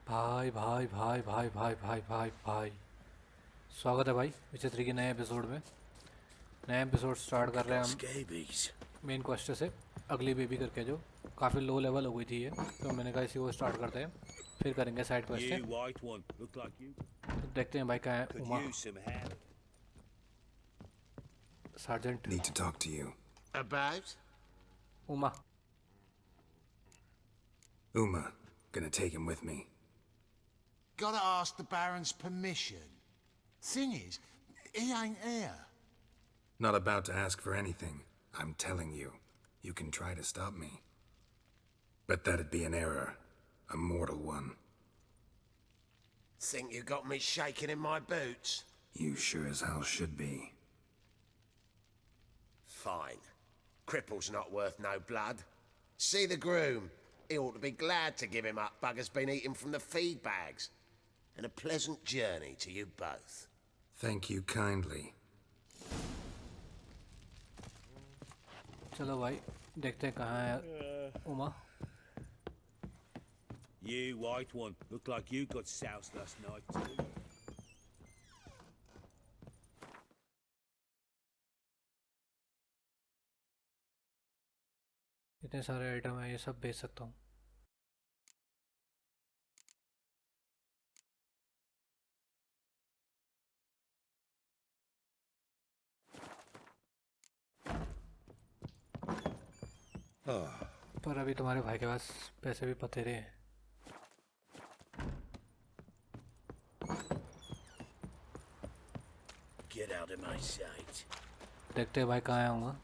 भाई भाई भाई भाई भाई भाई भाई भाई स्वागत है भाई विचित्र के नए एपिसोड में। नया एपिसोड स्टार्ट Think I कर रहे हैं got हम scabies. मेन क्वेश्चन से। अगली बेबी करके जो काफ़ी लो लेवल हो गई थी ये, तो मैंने कहा इसी को स्टार्ट करते हैं, फिर करेंगे side question. You white one, look like you तो देखते हैं भाई कहाँ है could Uma use some help. Sergeant Need to talk to you. About? Uma. Uma, gonna take him with me. Gotta ask the Baron's permission. Thing is, he ain't here. Not about to ask for anything. I'm telling you. You can try to stop me. But that'd be an error. A mortal one. Think you got me shaking in my boots? You sure as hell should be. Fine. Cripple's not worth no blood. See the groom. He ought to be glad to give him up. Bugger's been eating from the feed bags. And a pleasant journey to you both. Thank you kindly. चलो भाई देखते हैं कहाँ है Uma. You white one, look like you got soused last night too. इतने सारे item है, ये सब बेच सकता हूँ। पर अभी तुम्हारे भाई के पास पैसे भी बतेरे हैं। Get out of my sight. देखते हैं भाई कहाँ आऊँगा।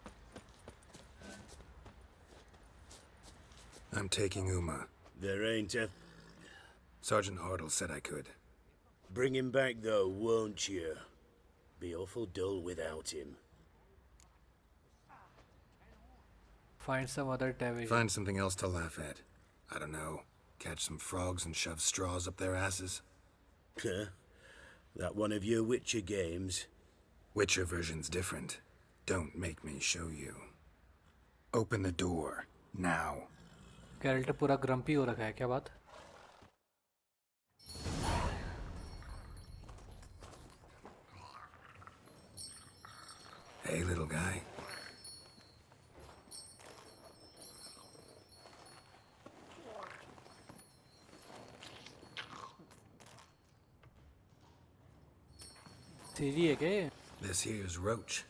I'm taking Uma. There ain't a... Sergeant Hartle said I could. Bring him back though, won't you? Be awful dull without him. Find some other division. Find something else to laugh at. I don't know. Catch some frogs and shove straws up their asses. Huh? That one of your Witcher games? Witcher version's different. Don't make me show you. Open the door. Now. Character पूरा grumpy हो रखा है क्या बात। Hey, little guy. सीधी है क्या? This here's Roach.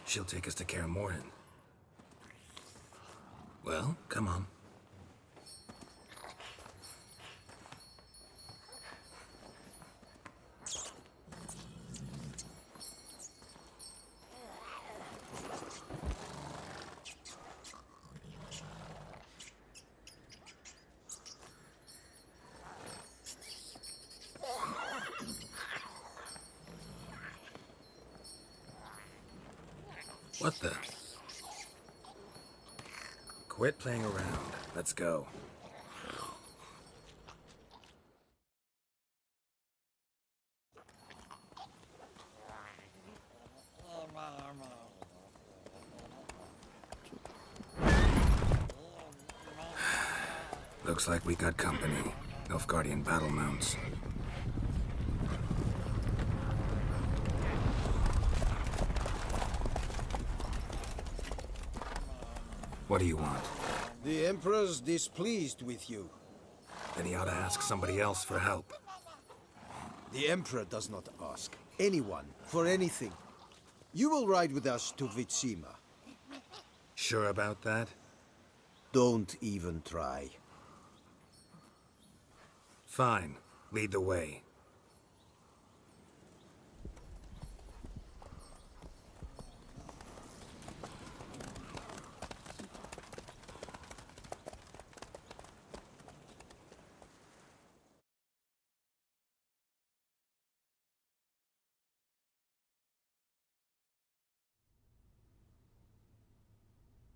She'll take us to Kaer Morhen. Well, come on. What the? Quit playing around. Let's go. Looks like we got company. Nilfgaardian battle mounts. What do you want? The Emperor's displeased with you. Then he ought to ask somebody else for help. The Emperor does not ask anyone for anything. You will ride with us to Vitsima. Sure about that? Don't even try. Fine. Lead the way.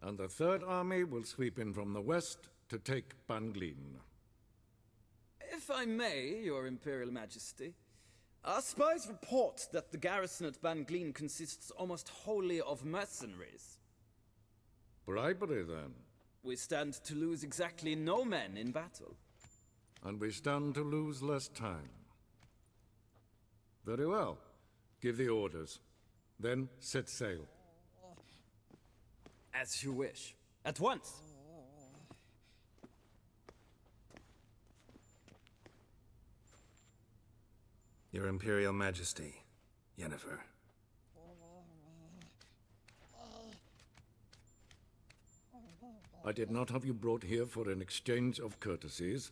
And the Third Army will sweep in from the west to take Banglin. If I may, Your Imperial Majesty, our spies report that the garrison at Banglin consists almost wholly of mercenaries. Bribery, then. We stand to lose exactly no men in battle. And we stand to lose less time. Very well. Give the orders. Then set sail. As you wish. At once! Your Imperial Majesty, Yennefer. I did not have you brought here for an exchange of courtesies.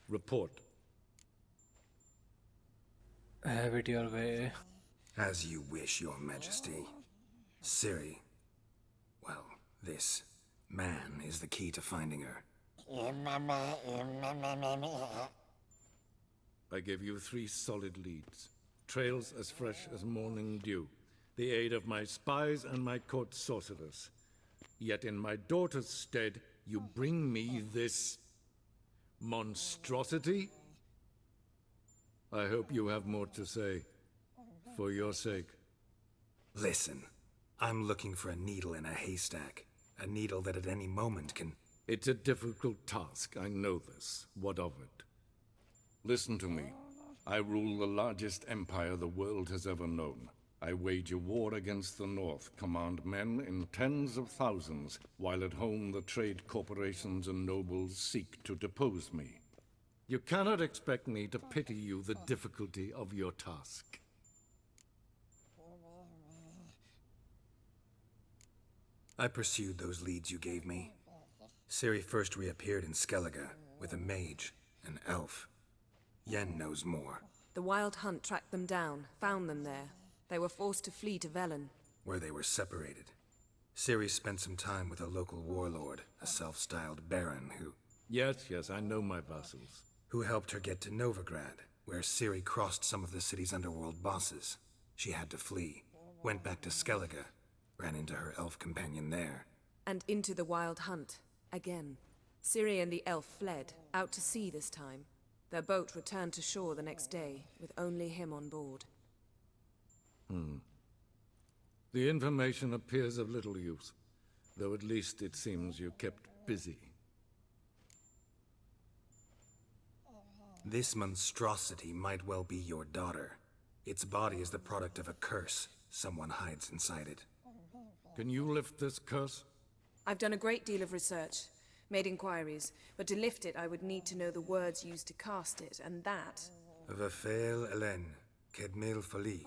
Report. Have it your way. As you wish, Your Majesty. Ciri. Well, this man is the key to finding her. I gave you 3 solid leads. Trails as fresh as morning dew. The aid of my spies and my court sorcerers. Yet in my daughter's stead, you bring me this monstrosity? I hope you have more to say. For your sake. Listen, I'm looking for a needle in a haystack. A needle that at any moment can... It's a difficult task, I know this. What of it? Listen to me. I rule the largest empire the world has ever known. I wage a war against the North, command men in tens of thousands, while at home the trade corporations and nobles seek to depose me. You cannot expect me to pity you the difficulty of your task. I pursued those leads you gave me. Ciri first reappeared in Skellige, with a mage, an elf. Yen knows more. The Wild Hunt tracked them down, found them there. They were forced to flee to Velen. Where they were separated. Ciri spent some time with a local warlord, a self-styled baron Yes, I know my vassals. who helped her get to Novigrad, where Ciri crossed some of the city's underworld bosses. She had to flee, went back to Skellige, ran into her elf companion there. And into the Wild Hunt, again. Ciri and the elf fled, out to sea this time. Their boat returned to shore the next day, with only him on board. The information appears of little use, though at least it seems you kept busy. This monstrosity might well be your daughter. Its body is the product of a curse. Someone hides inside it. Can you lift this curse? I've done a great deal of research, made inquiries, but to lift it I would need to know the words used to cast it, and that... Vafel Elen, Kedmil Fali.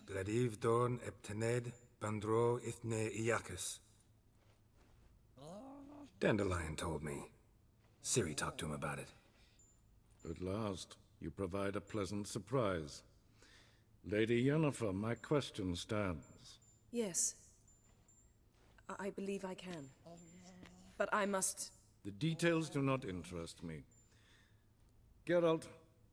Gladiv Dorn Eptened, Bandro Ithne Iacus. Dandelion told me. Ciri talked to him about it. At last, you provide a pleasant surprise. Lady Yennefer, my question stands. Yes. I believe I can. But I must... The details do not interest me. Geralt,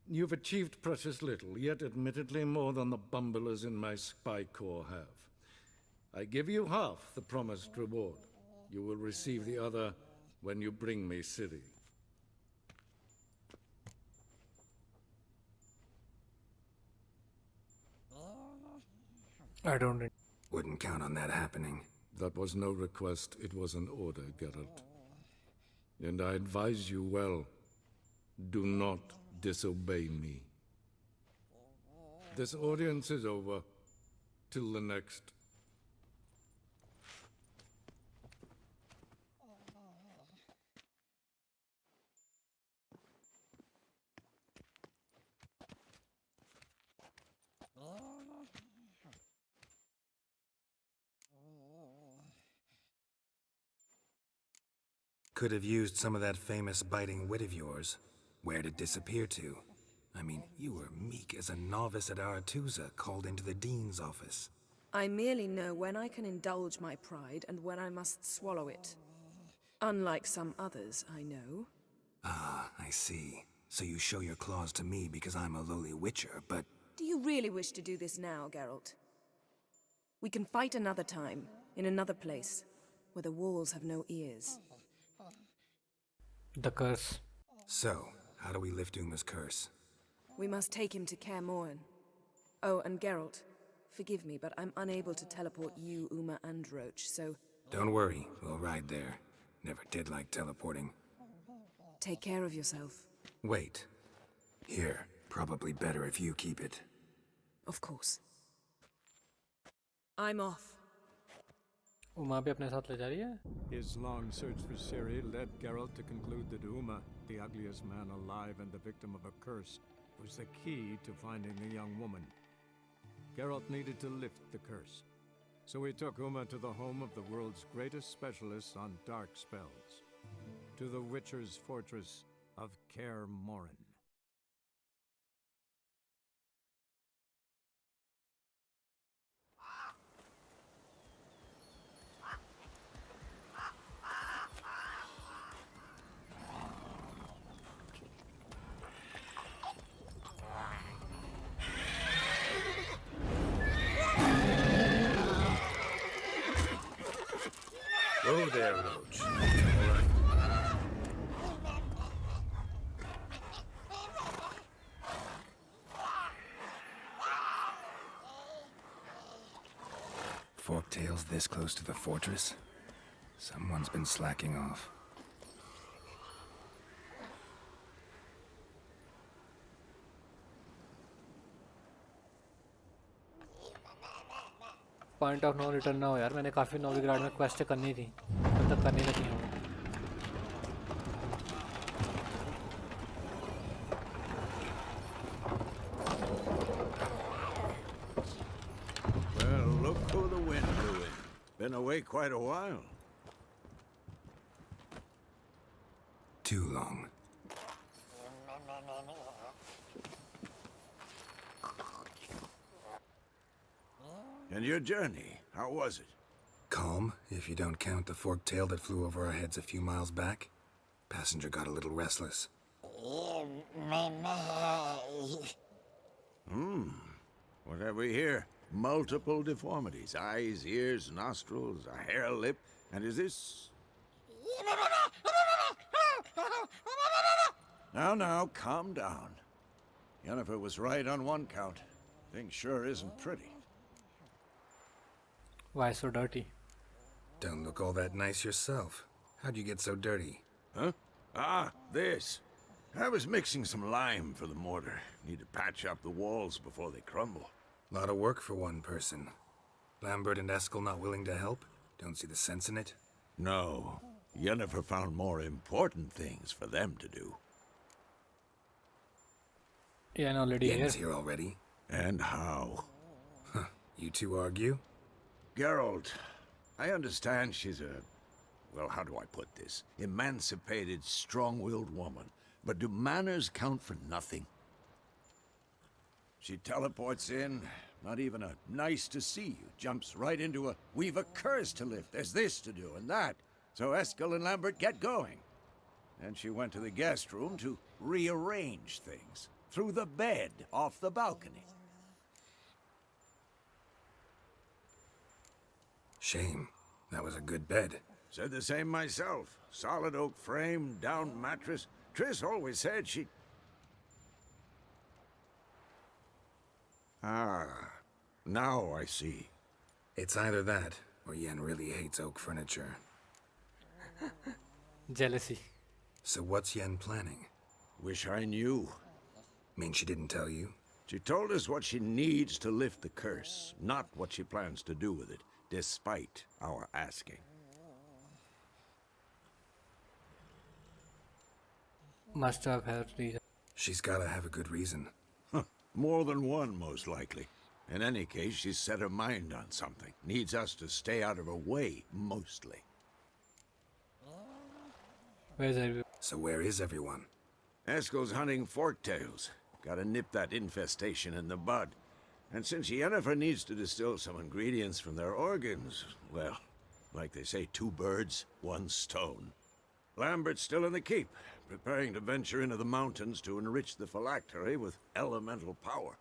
you've achieved precious little, yet admittedly more than the bumblers in my spy corps have. I give you half the promised reward. You will receive the other when you bring me Ciri. I don't. Wouldn't count on that happening. That was no request, it was an order, Geralt. And I advise you well, do not disobey me. This audience is over. Till the next. Could have used some of that famous biting wit of yours. Where'd it disappear to? I mean, you were meek as a novice at Aretusa, called into the Dean's office. I merely know when I can indulge my pride and when I must swallow it. Unlike some others, I know. Ah, I see. So you show your claws to me because I'm a lowly witcher, but... Do you really wish to do this now, Geralt? We can fight another time, in another place, where the walls have no ears. The curse. So, how do we lift Uma's curse? We must take him to Kaer Morhen. Oh, and Geralt, forgive me, but I'm unable to teleport you, Uma, and Roach, so... Don't worry, we'll ride there. Never did like teleporting. Take care of yourself. Wait. Here. Probably better if you keep it. Of course. I'm off. वो वहाँ पे अपने साथ ले जा रही है? His long search for Ciri led Geralt to conclude that Uma, the ugliest man alive and the victim of a curse, was the key to finding the young woman. Geralt needed to lift the curse, so he took Uma to the home of the world's greatest specialists on dark spells, to the Witcher's fortress of Kaer Morhen. Whoa there, Roach. Forktails this close to the fortress? Someone's been slacking off. Point of no return ना हो यार, मैंने काफ़ी नोविग्राड में quest करनी थी, तब तक करनी लगी हूँ. Well, look who the wind blew in. Been away quite a while. Too long. And your journey, how was it? Calm, if you don't count the forktail that flew over our heads a few miles back. Passenger got a little restless. What have we here? Multiple deformities. Eyes, ears, nostrils, a hair lip. And is this... Now, calm down. Yennefer was right on one count. Thing sure isn't pretty. Why so dirty? Don't look all that nice yourself. How'd you get so dirty? Huh? Ah, this. I was mixing some lime for the mortar. Need to patch up the walls before they crumble. Lot of work for one person. Lambert and Eskel not willing to help? Don't see the sense in it? No. Yennefer found more important things for them to do. Yeah, already here. Yen's here already. And how? Huh. You two argue? Geralt, I understand she's a... well, how do I put this? Emancipated, strong-willed woman. But do manners count for nothing? She teleports in, not even a nice to see you, jumps right into a we've a curse to lift, there's this to do and that. So Eskel and Lambert get going. And she went to the guest room to rearrange things. Through the bed, off the balcony. Shame. That was a good bed. Said the same myself. Solid oak frame, down mattress. Triss always said she... Ah, now I see. It's either that, or Yen really hates oak furniture. Jealousy. So what's Yen planning? Wish I knew. Mean she didn't tell you? She told us what she needs to lift the curse, not what she plans to do with it, despite our asking. Must have had reason. She's gotta have a good reason. More than one, most likely. In any case, she's set her mind on something. Needs us to stay out of her way, mostly. Where's everyone? So where is everyone? Eskel's hunting forktails. Gotta nip that infestation in the bud. And since Yennefer needs to distill some ingredients from their organs, well, like they say, 2 birds, 1 stone. Lambert's still in the keep, preparing to venture into the mountains to enrich the phylactery with elemental power.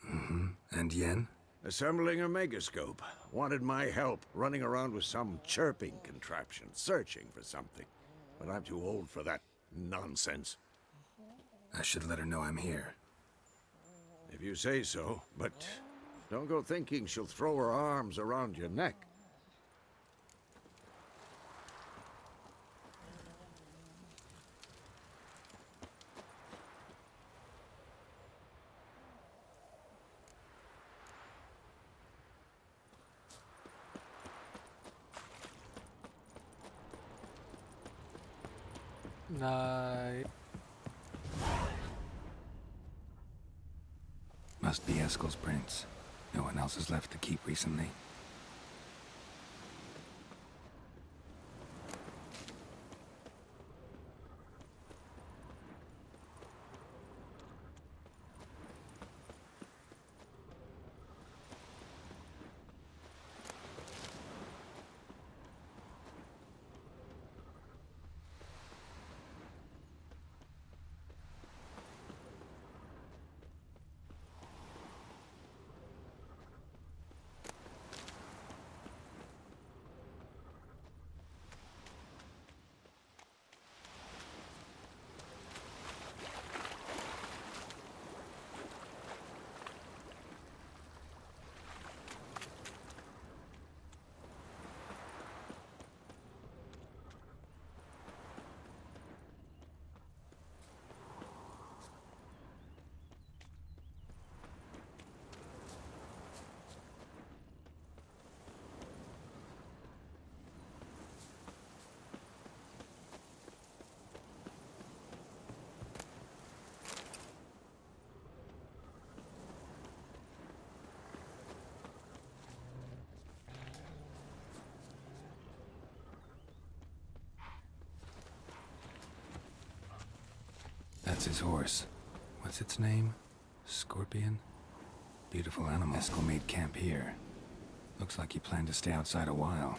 Mm-hmm. And Yen? Assembling a megascope. Wanted my help running around with some chirping contraption, searching for something. But I'm too old for that nonsense. I should let her know I'm here. If you say so, but don't go thinking she'll throw her arms around your neck. Nice. Must be Eskel's prints. No one else is left to keep recently. That's his horse. What's its name? Scorpion? Beautiful animal. Eskel made camp here. Looks like he planned to stay outside a while.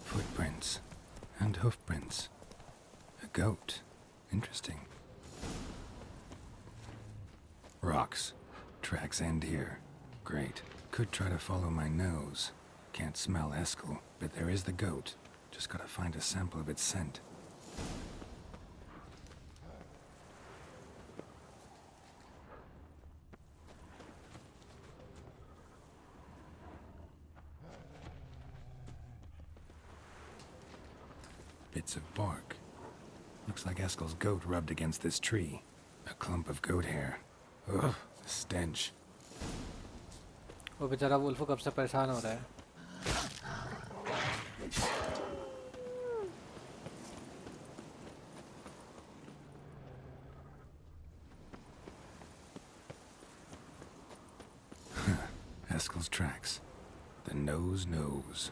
Footprints. And hoofprints. A goat. Interesting. Rocks. Tracks end here. Great. Could try to follow my nose. Can't smell Eskel, but there is the goat. Just gotta find a sample of its scent. Bits of bark. Looks like Eskel's goat rubbed against this tree. A clump of goat hair. Ugh, the stench. वो बेचारा wolf कब से परेशान हो रहा है. Eskel's tracks. The nose knows.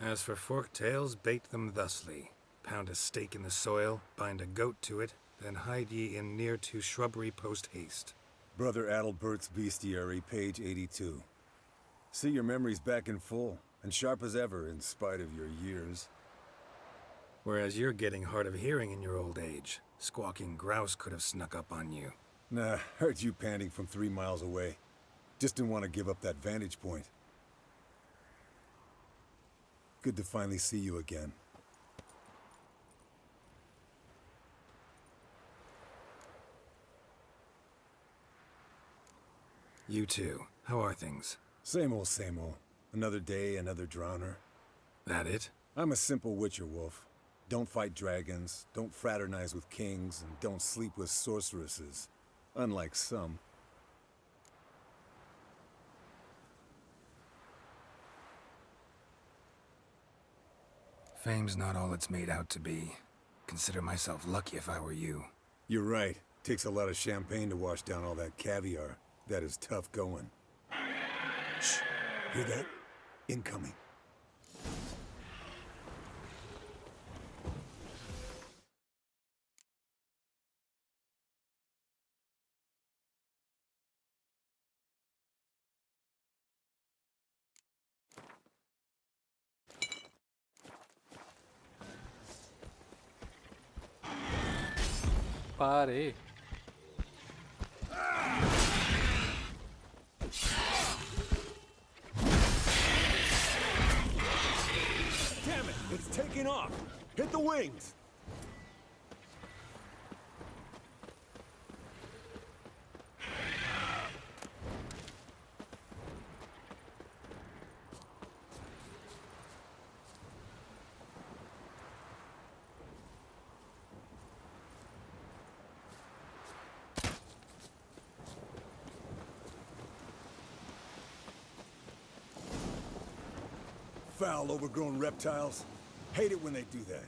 As for forked tails, bait them thusly. Pound a stake in the soil, bind a goat to it, then hide ye in near to shrubbery post haste. Brother Adalbert's Bestiary, page 82. See your memories back in full, and sharp as ever in spite of your years. Whereas you're getting hard of hearing in your old age. Squawking grouse could have snuck up on you. Nah, heard you panting from 3 miles away. Just didn't want to give up that vantage point. Good to finally see you again. You too. How are things? Same old, same old. Another day, another drowner. That it? I'm a simple witcher wolf. Don't fight dragons, don't fraternize with kings, and don't sleep with sorceresses. Unlike some. Fame's not all it's made out to be. Consider myself lucky if I were you. You're right. Takes a lot of champagne to wash down all that caviar. That is tough going. Shh. Hear that? Incoming. Pare. Damn it! It's taking off! Hit the wings! Foul, overgrown reptiles. Hate it when they do that.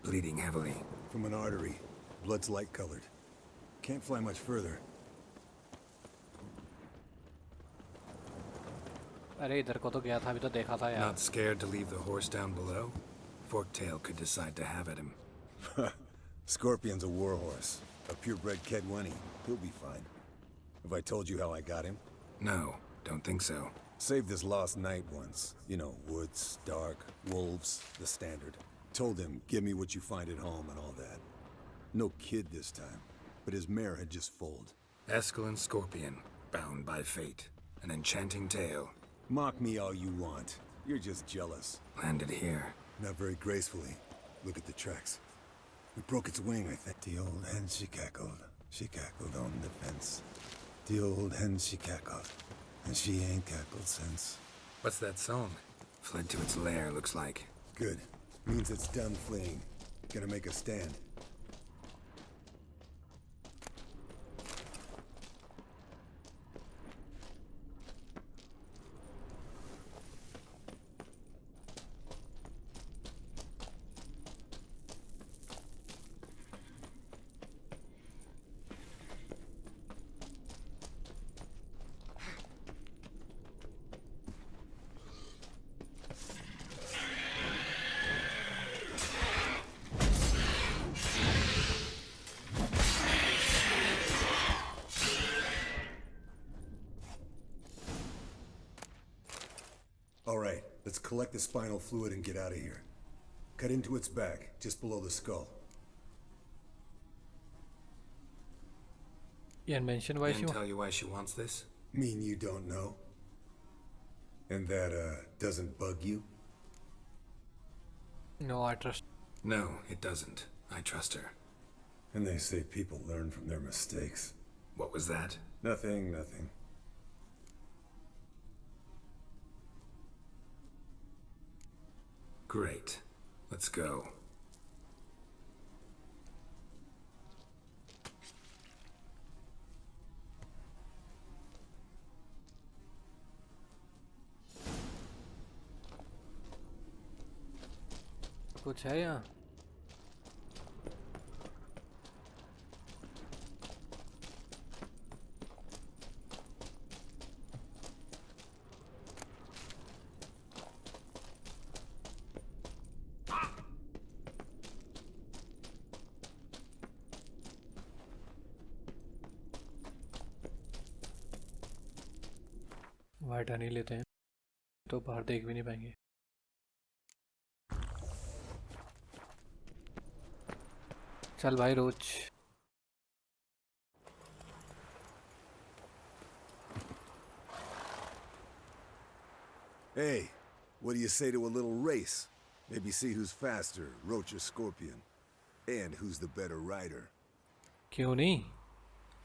Bleeding heavily. From an artery. Blood's light-colored. Can't fly much further. अरे इधर को तो गया था, अभी तो देखा था यार. Not scared to leave the horse down below? Forktail could decide to have at him. Scorpion's a warhorse. A purebred Kedwenny. He'll be fine. Have I told you how I got him? No, don't think so. Saved his lost knight once. You know, woods, dark, wolves, the standard. Told him, give me what you find at home and all that. No kid this time, but his mare had just foaled. Eskel and Scorpion, bound by fate. An enchanting tale. Mock me all you want. You're just jealous. Landed here. Not very gracefully. Look at the tracks. We broke its wing, I think. The old hen, she cackled. She cackled on the fence. The old hen, she cackled. And she ain't cackled since. What's that song? Fled to its lair, looks like. Good. Means it's done fleeing. Gonna make a stand. All right, let's collect the spinal fluid and get out of here. Cut into its back, just below the skull. And mention why she Didn't tell you why she wants this? Mean you don't know? And that, doesn't bug you? No, I trust. No, it doesn't. I trust her. And they say people learn from their mistakes. What was that? Nothing, nothing. Great. Let's go. कुछ है यहाँ? White Honey लेते हैं तो बाहर देख भी नहीं पाएंगे. चल भाई रोज. Hey, what do you say to a little race? Maybe see who's faster, Roach or Scorpion. And who's the better rider. क्यों नहीं?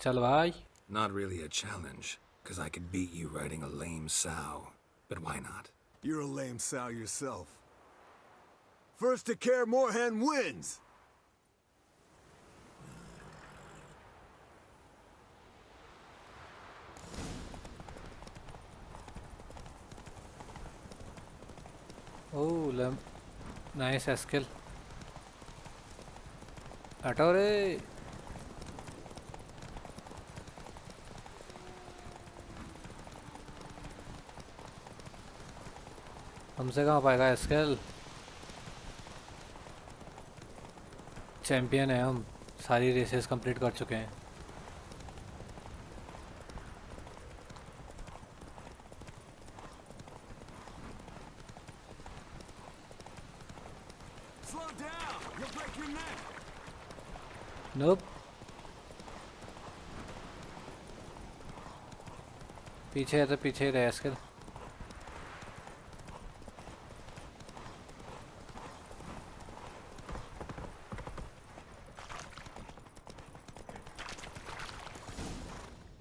चल भाई. Not really a challenge, because I could beat you riding a lame sow. But why not? You're a lame sow yourself. First to Kaer Morhen wins! Oh, nice skill. हटो रे. हमसे कहाँ पाएगा skill. Champion है हम. सारी races complete कर चुके हैं. Nope. पीछे है तो पीछे ही रहे skill.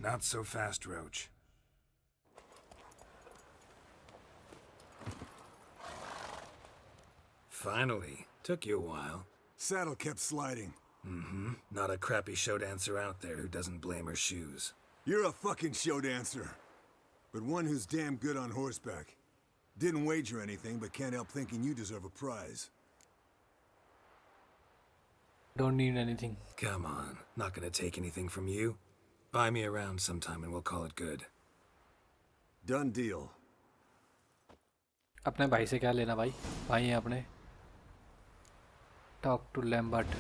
Not so fast, Roach. Finally. Took you a while. Saddle kept sliding. Mm-hmm. Not a crappy show dancer out there who doesn't blame her shoes. You're a fucking show dancer. But one who's damn good on horseback. Didn't wager anything, but can't help thinking you deserve a prize. Don't need anything. Come on, not gonna take anything from you. Buy me around sometime and we'll call it good. Done deal. अपने भाई से क्या लेना भाई? भाई हैं अपने. Talk to Lambert.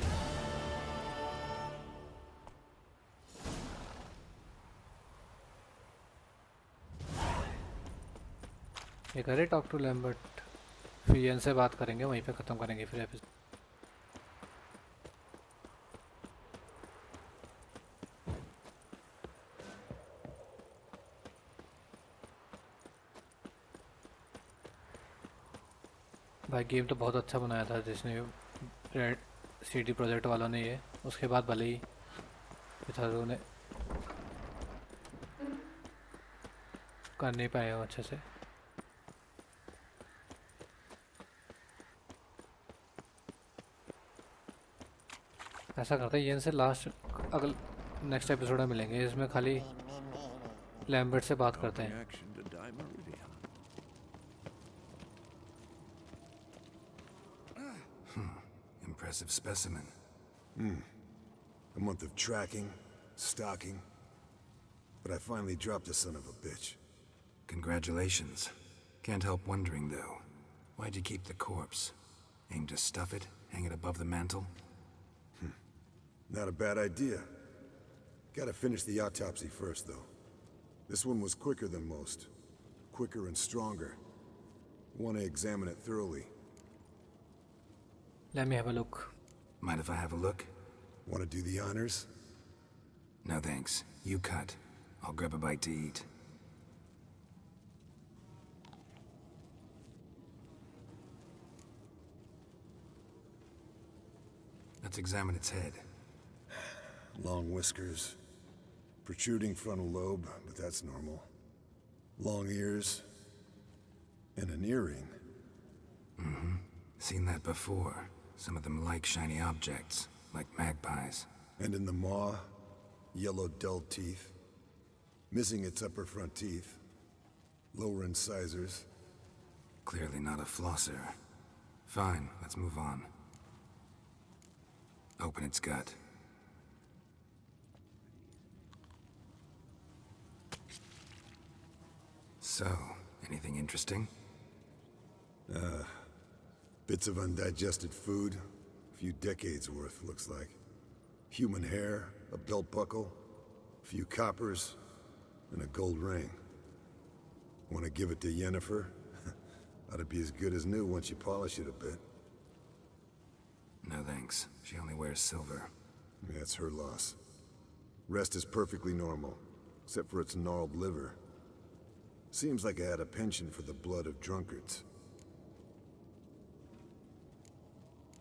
ये करे टॉक टू लैम्बर्ट. फिर यन से बात करेंगे, वहीं पे ख़त्म करेंगे फिर एपिसोड. भाई गेम तो बहुत अच्छा बनाया था जिसने रेड सिटी प्रोजेक्ट वालों ने. ये उसके बाद भले ही पिछाड़ों ने कर नहीं पाए हो अच्छे से. ऐसा करते हैं ये इनसे लास्ट अगल नेक्स्ट एपिसोड में मिलेंगे. इसमें खाली लैम्बर्ट से बात करते हैं. Impressive specimen. A month of tracking, stalking. But I finally dropped the son of a bitch. Congratulations. Can't help wondering, though. Why'd you keep the corpse? Aim to stuff it? Hang it above the mantle? Not a bad idea. Gotta finish the autopsy first, though. This one was quicker than most. Quicker and stronger. Want to examine it thoroughly. Let me have a look. Mind if I have a look? Want to do the honors? No thanks. You cut. I'll grab a bite to eat. Let's examine its head. Long whiskers. Protruding frontal lobe, but that's normal. Long ears. And an earring. Seen that before. Some of them like shiny objects, like magpies. And in the maw, yellow dull teeth. Missing its upper front teeth. Lower incisors. Clearly not a flosser. Fine, let's move on. Open its gut. So, anything interesting? Bits of undigested food. A few decades worth, looks like. Human hair, a belt buckle, a few coppers, and a gold ring. Want to give it to Yennefer? Ought to be as good as new once you polish it a bit. No thanks. She only wears silver. That's her loss. Rest is perfectly normal, except for its gnarled liver. Seems like I had a penchant for the blood of drunkards.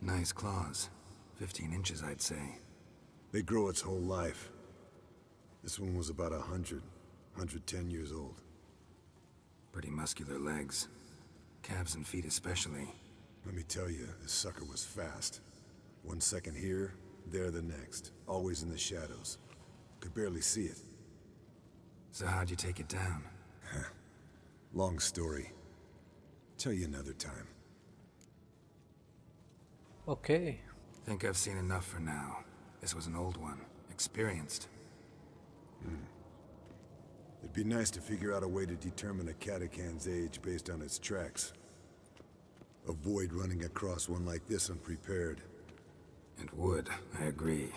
Nice claws. 15 inches, I'd say. They grow its whole life. This one was about 110 years old. Pretty muscular legs. Calves and feet especially. Let me tell you, this sucker was fast. 1 second here, there the next. Always in the shadows. Could barely see it. So how'd you take it down? Long story. Tell you another time. Okay. Think I've seen enough for now. This was an old one. Experienced. It'd be nice to figure out a way to determine a catacan's age based on its tracks. Avoid running across one like this unprepared. It would, I agree.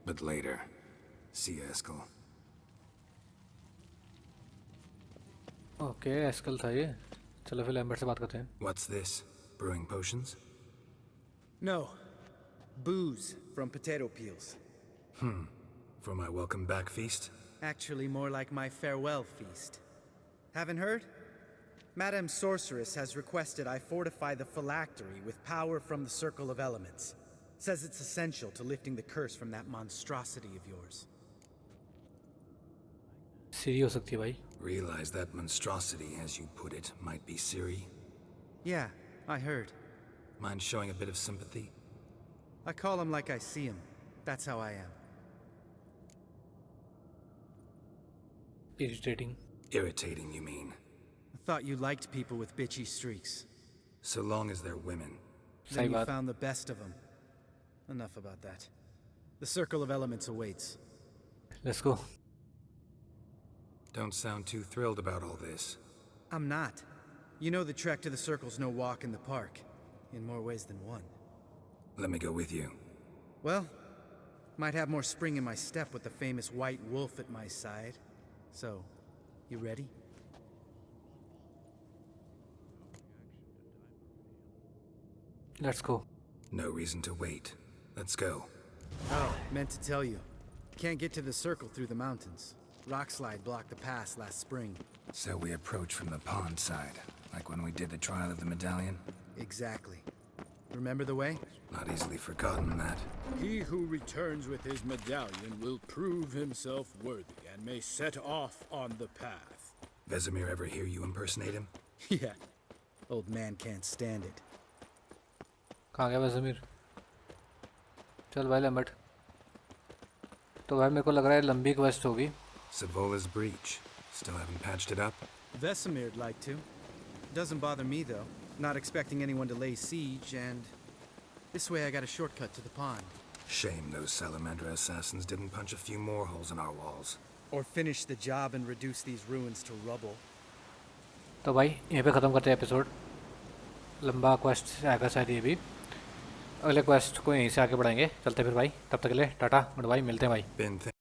But later. See you, Eskel. Okay Eskel था ये. चलो फिर Lambert से बात करते हैं. What's this? Brewing potions? No. Booze from potato peels. For my welcome back feast? Actually, more like my farewell feast. Haven't heard? Madame Sorceress has requested I fortify the phylactery with power from the Circle of Elements. Says it's essential to lifting the curse from that monstrosity of yours. सीरी हो सकती है भाई. Realize that monstrosity, as you put it, might be Ciri? Yeah, I heard. Mind showing a bit of sympathy? I call him like I see him. That's how I am. Irritating. Irritating, you mean? Thought you liked people with bitchy streaks. So long as they're women. Then सही you बात. found the best of them. Enough about that. The Circle of Elements awaits. Let's go. Don't sound too thrilled about all this. I'm not. You know the trek to the Circle's no walk in the park. In more ways than one. Let me go with you. Well, might have more spring in my step with the famous white wolf at my side. So, you ready? Let's go. No reason to wait. Let's go. Oh, meant to tell you. Can't get to the Circle through the mountains. Rockslide blocked the pass last spring. So we approach from the pond side, like when we did the trial of the medallion? Exactly. Remember the way? Not easily forgotten, that. He who returns with his medallion will prove himself worthy and may set off on the path. Vesemir ever hear you impersonate him? Yeah. Old man can't stand it. कहाँ गया वैसे ज़मीर? चल भाई लंबट. तो भाई मेरे को लग रहा है लंबी क्वेस्ट होगी. Savola's breach. Still haven't patched it up? Vesemir'd like to. Doesn't bother me though. Not expecting anyone to lay siege, and this way I got a shortcut to the pond. Shame those Salamandra assassins didn't punch a few more holes in our walls. Or finish the job and reduce these ruins to rubble. तो भाई यहीं पे ख़त्म करते हैं episode. लंबा quest आएगा शायद ये भी. अगले क्वेस्ट को यहीं से आगे बढ़ाएंगे. चलते फिर भाई. तब तक के लिए टाटा गुड बाय. मिलते हैं भाई.